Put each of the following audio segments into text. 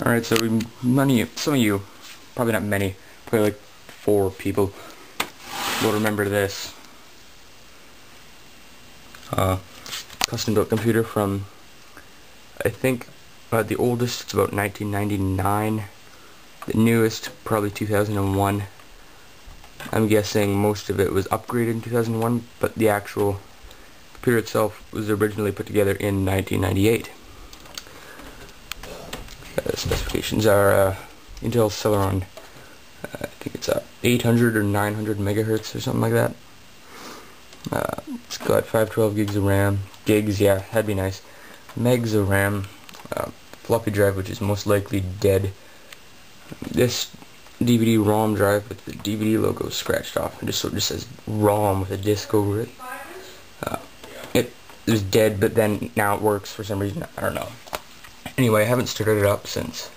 Alright, so some of you, probably not many, probably like 4 people, will remember this. Custom built computer from, I think, the oldest, it's about 1999. The newest, probably 2001. I'm guessing most of it was upgraded in 2001, but the actual computer itself was originally put together in 1998. Specifications are Intel Celeron, I think it's 800 or 900 megahertz or something like that. It's got 512 gigs of RAM. Gigs, yeah, that'd be nice. Megs of RAM. Floppy drive, which is most likely dead. This DVD-ROM drive with the DVD logo scratched off, and just says ROM with a disc over it. It was dead, but then now it works for some reason. I don't know. Anyway, I haven't started it up since.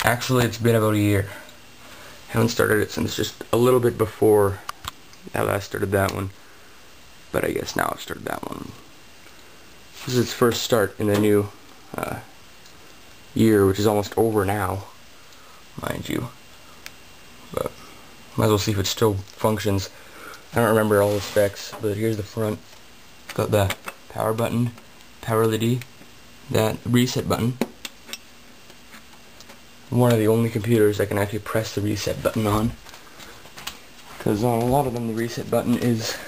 Actually, it's been about a year. I haven't started it since just a little bit before I last started that one. But I guess now I've started that one. This is its first start in the new year, which is almost over now, mind you. But might as well see if it still functions. I don't remember all the specs, but here's the front. It's got the power button, power LED, that reset button. One of the only computers I can actually press the reset button on, because on a lot of them the reset button is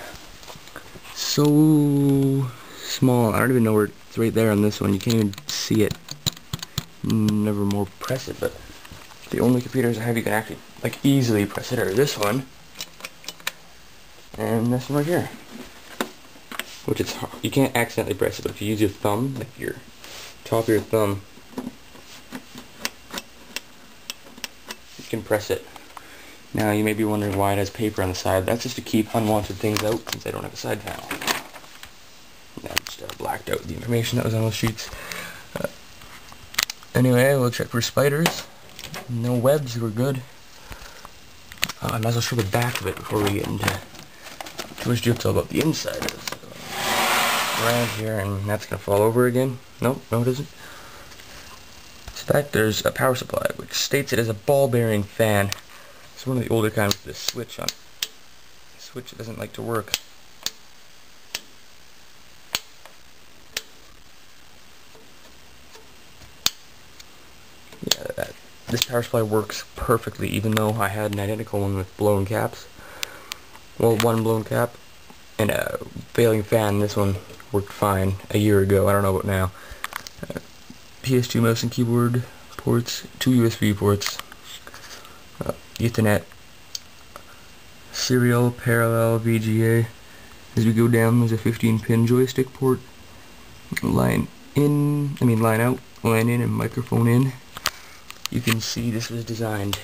so small. I don't even know where it's right there on this one. You can't even see it. Never more press it, but the only computers I have you can actually like easily press it are this one and this one right here, which it's hard. You can't accidentally press it, but if you use your thumb, like your top of your thumb, you can press it. Now you may be wondering why it has paper on the side. That's just to keep unwanted things out, since I don't have a side panel. I just blacked out the information that was on those sheets. Anyway, we'll check for spiders. No webs, we're good. I might as well show the back of it before we get into too much detail about the inside of it. So, around here, and that's going to fall over again. Nope, no it isn't. So back there's a power supply, which states it as a ball bearing fan. It's one of the older kinds with this switch on it. The switch doesn't like to work. Yeah, this power supply works perfectly, even though I had an identical one with blown caps. Well, one blown cap and a failing fan. This one worked fine a year ago. I don't know about now. PS2 mouse and keyboard ports, 2 USB ports, Ethernet, serial, parallel, VGA. As we go down, there's a 15-pin joystick port. Line out, line in, and microphone in. You can see this was designed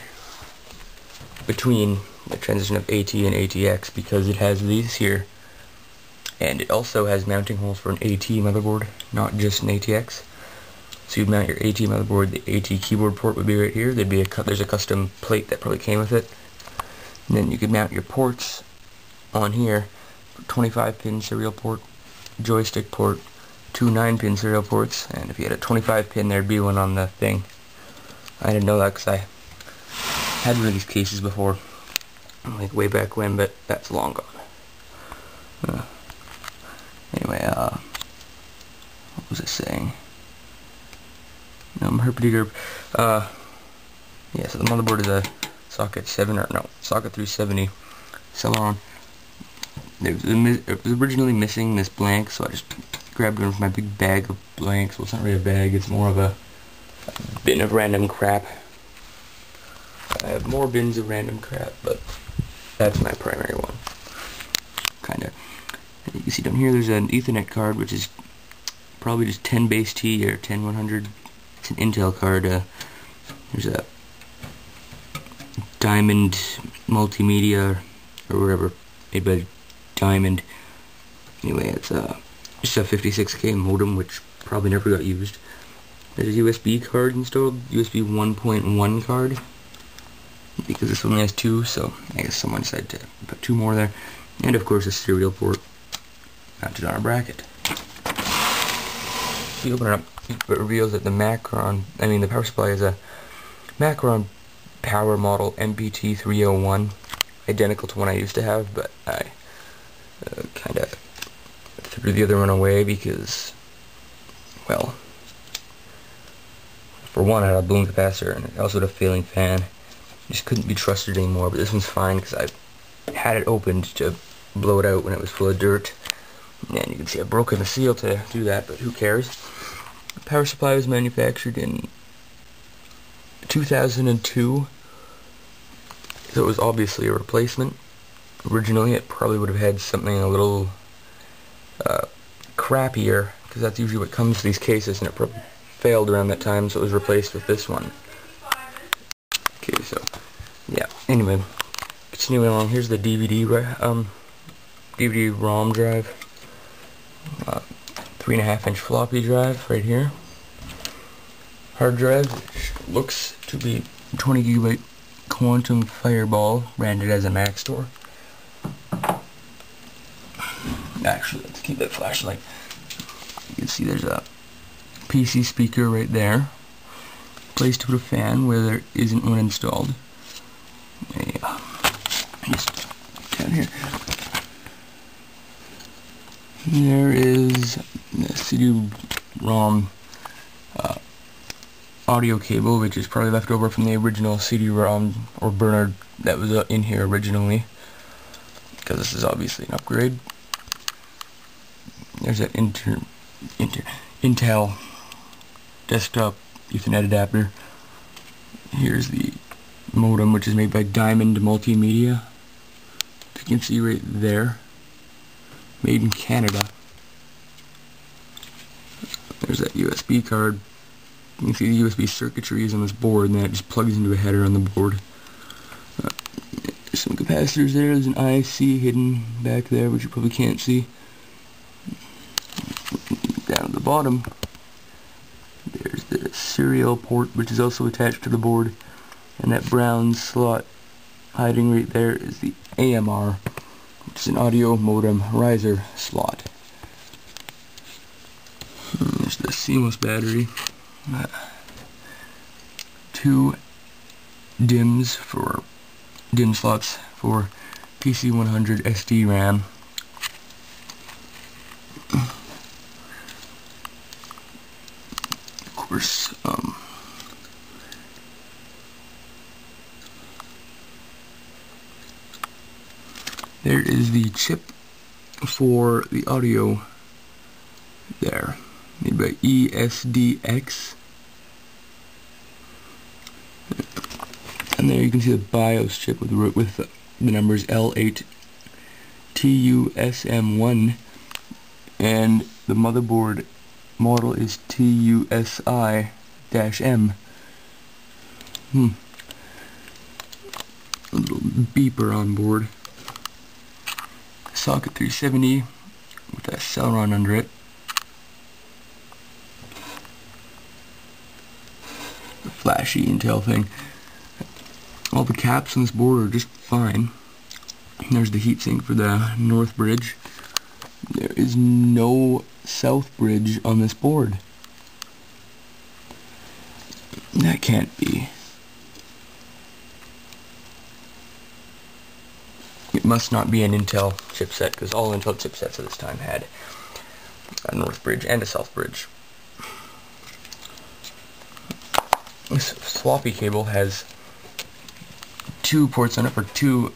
between the transition of AT and ATX because it has these here, and it also has mounting holes for an AT motherboard, not just an ATX. So you'd mount your AT motherboard, the AT keyboard port would be right here. There's a custom plate that probably came with it. And then you could mount your ports on here. 25-pin serial port, joystick port, 2 9-pin serial ports, and if you had a 25-pin, there'd be one on the thing. I didn't know that because I had one of these cases before, like way back when, but that's long gone. Anyway, what was I saying? Herpity derp. Yeah, so the motherboard is a socket 370 Celeron. It was originally missing this blank, so I just grabbed one from my big bag of blanks. Well, it's not really a bag, it's more of a bin of random crap. I have more bins of random crap, but that's my primary one. Kinda. And you can see down here there's an Ethernet card, which is probably just 10 base T or 10100. It's an Intel card. There's a Diamond Multimedia or whatever, made by Diamond. Anyway, it's just a 56K modem, which probably never got used. There's a USB card installed, USB 1.1 card, because this one has 2, so I guess someone decided to put 2 more there. And of course a serial port mounted on a bracket. If you open it up, it reveals that the power supply is a Macron Power Model MPT301, identical to one I used to have, but I kind of threw the other one away because, well, for one, I had a balloon capacitor and I also had a failing fan. Just couldn't be trusted anymore, but this one's fine because I had it opened to blow it out when it was full of dirt. And you can see I've broken the seal to do that, but who cares? The power supply was manufactured in 2002, so it was obviously a replacement. Originally, it probably would have had something a little crappier, because that's usually what comes to these cases, and it probably failed around that time, so it was replaced with this one. Okay, so yeah. Anyway, continuing along. Here's the DVD-ROM drive. 3.5-inch floppy drive right here. Hard drive, which looks to be 20 gigabyte Quantum Fireball, branded as a Mac store. Actually, let's keep that flashlight. You can see there's a PC speaker right there, place to put a fan where there isn't one installed. Just down here. There is the CD-ROM audio cable, which is probably left over from the original CD-ROM or burner that was in here originally, because this is obviously an upgrade. There's that Intel desktop Ethernet adapter. Here's the modem, which is made by Diamond Multimedia. You can see right there, made in Canada. There's that USB card. You can see the USB circuitry is on this board, and then it just plugs into a header on the board. There's some capacitors there. There's an IC hidden back there, which you probably can't see. Down at the bottom, there's the serial port, which is also attached to the board, and that brown slot hiding right there is the AMR, which is an audio modem riser slot. There's the seamless battery. 2 DIMM slots for PC100 SD RAM. Of course, there is the chip for the audio there, made by ESDX. And there you can see the BIOS chip with the numbers L8TUSM1, and the motherboard model is TUSI-M. A little beeper on board. Socket 370 with a Celeron under it. The flashy Intel thing. All the caps on this board are just fine. And there's the heatsink for the north bridge. There is no south bridge on this board. That can't be. It must not be an Intel chipset, because all Intel chipsets at this time had a north bridge and a south bridge. This floppy cable has 2 ports on it for 2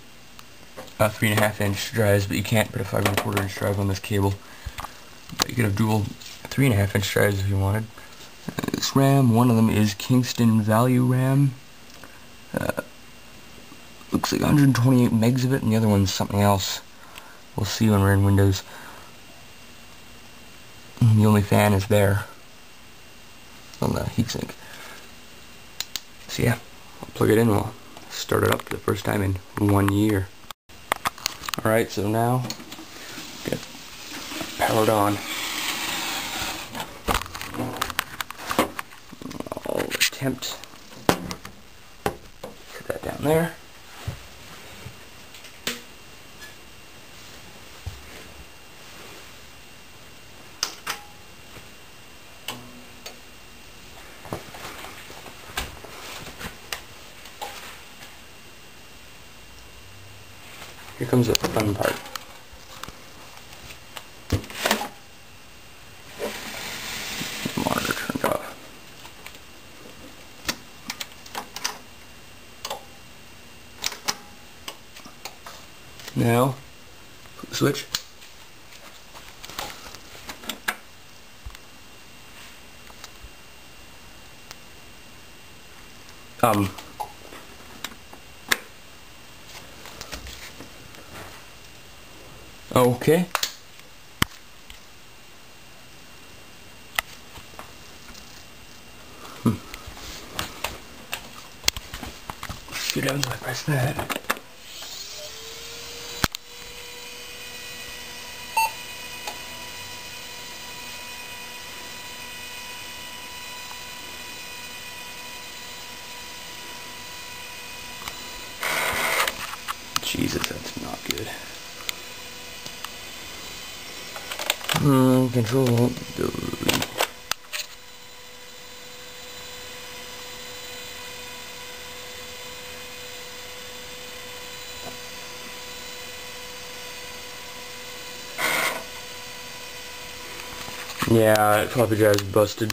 3.5-inch drives, but you can't put a 5.25-inch drive on this cable. But you could have dual 3.5-inch drives if you wanted. This RAM, one of them is Kingston Value RAM. Looks like 128 megs of it, and the other one's something else. We'll see when we're in Windows. The only fan is there on the heatsink. So yeah, I'll plug it in and we'll start it up for the first time in 1 year. Alright, so now get powered on. I'll attempt to put that down there. Here comes the fun part. Monitor turned off. Now, flip the switch. Okay. See what happens if I press that. Jesus, that's not good. Control delete. Yeah, floppy drive's busted.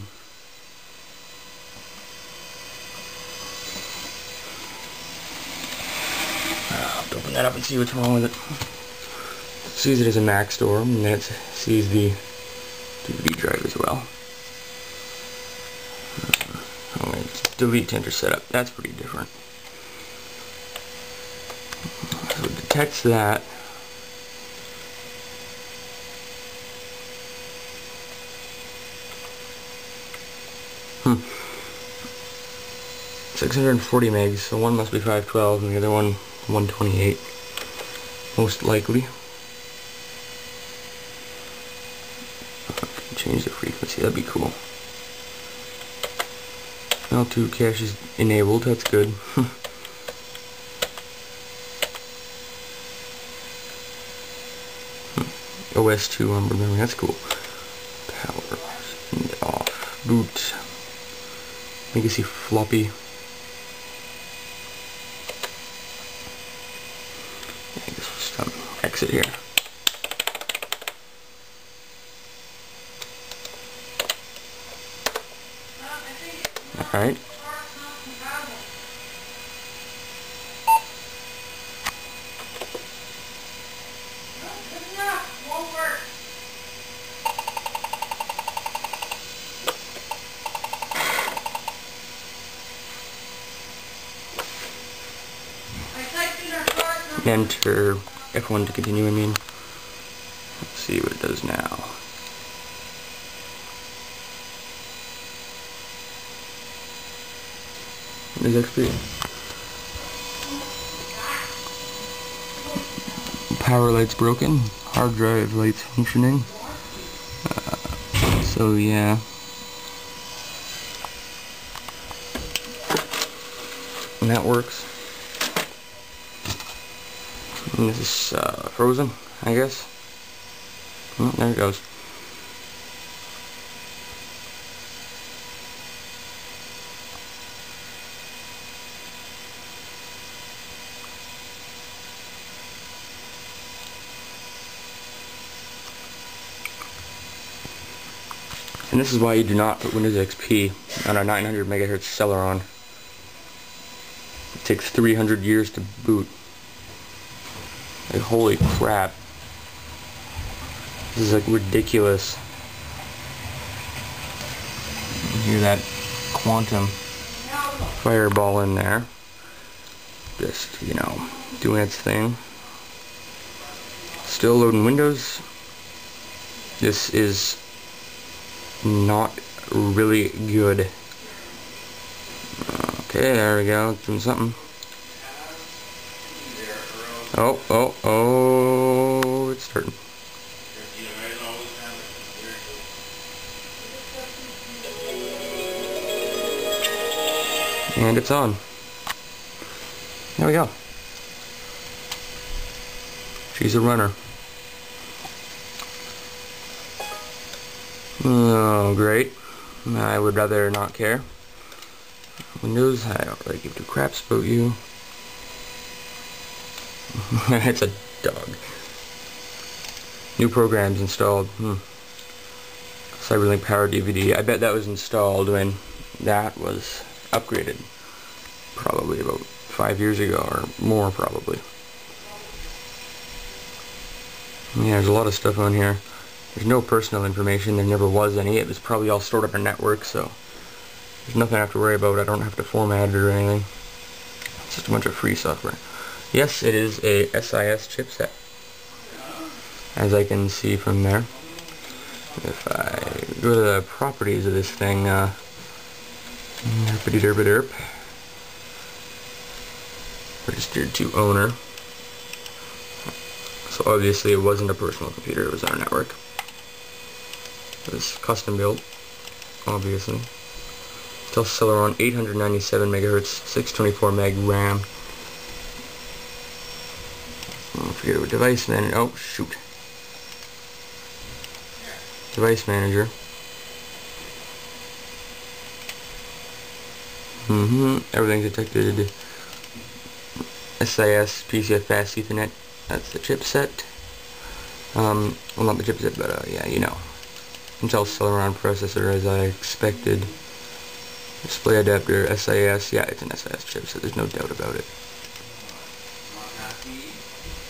I'll have to open that up and see what's wrong with it. It sees it as a Mac store, and then it sees the DVD drive as well. Delete to enter setup. That's pretty different. So it detects that. Hmm. 640 megs, so one must be 512 and the other one 128. Most likely. Change the frequency, that'd be cool. L2 cache is enabled, that's good. OS2 onboard memory, that's cool. Power and off. Boot. Legacy floppy. I guess we'll just exit here. Alright. Enter F1 to continue, I mean. Let's see what it does now. Is XP. Power light's broken. Hard drive light's functioning. So yeah. And that works. And this is frozen, I guess. Oh, there it goes. And this is why you do not put Windows XP on a 900 megahertz Celeron. It takes 300 years to boot. Like, holy crap. This is like ridiculous. You hear that quantum fireball in there. Just, you know, doing its thing. Still loading Windows. This is not really good. Okay, there we go. Doing something. Oh, it's starting. And it's on. There we go. She's a runner. Oh, great. I would rather not care. Windows, I don't really give two craps about you. It's a dog. New programs installed. Cyberlink Power DVD. I bet that was installed when that was upgraded. Probably about 5 years ago or more, probably. Yeah, there's a lot of stuff on here. There's no personal information. There never was any. It was probably all stored up in network, so there's nothing I have to worry about. I don't have to format it or anything. It's just a bunch of free software. Yes, it is a SIS chipset, as I can see from there. If I go to the properties of this thing, derpity derp derp, registered to owner. So obviously it wasn't a personal computer, it was our network. It was custom built, obviously. Still Celeron 897 megahertz, 624 meg RAM. I forget what device manager. Oh shoot. Device manager. Everything's detected. SIS, PCF Fast Ethernet. That's the chipset. Well, not the chipset, but yeah, you know. Intel Celeron processor, as I expected. Display adapter, SIS. Yeah, it's an SIS chipset. There's no doubt about it.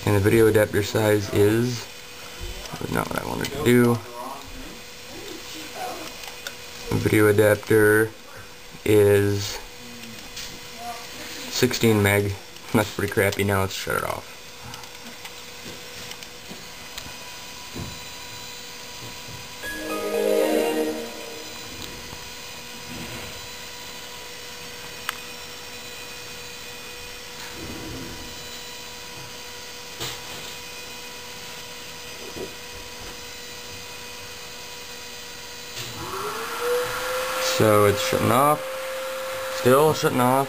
And the video adapter size is. That was not what I wanted to do. The video adapter is 16 meg. That's pretty crappy. Now let's shut it off. So it's shutting off. Still shutting off.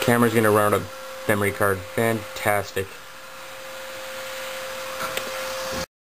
Camera's gonna run out of memory card. Fantastic.